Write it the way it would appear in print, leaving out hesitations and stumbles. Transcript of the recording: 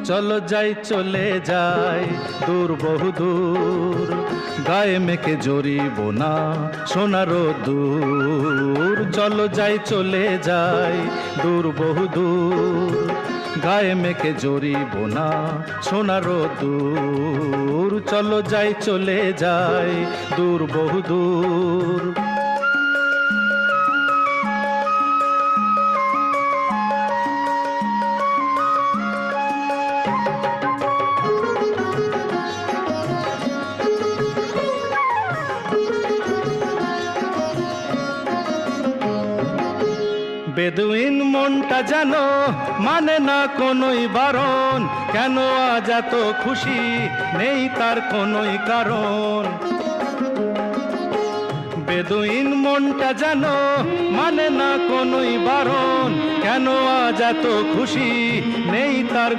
চলো যাই চলে যাই দূর বহু দূর, গায়ে মেখে জড়িব না সোনার দূর। চলো যাই চলে যাই দূর বহু দূর, গায়ে মেখে জড়িব না সোনার দূর। চলো যাই চলে যাই দূর বহু দূর।¬ বেদুইন মনটা যেন মানে না কোনোই বারণ, কেন আজ এত খুশি নেই তার কোনোই কারণ। বেদুইন মনটা যেন মানে না কোনোই বারণ, কেন আজ এত খুশি নেই তার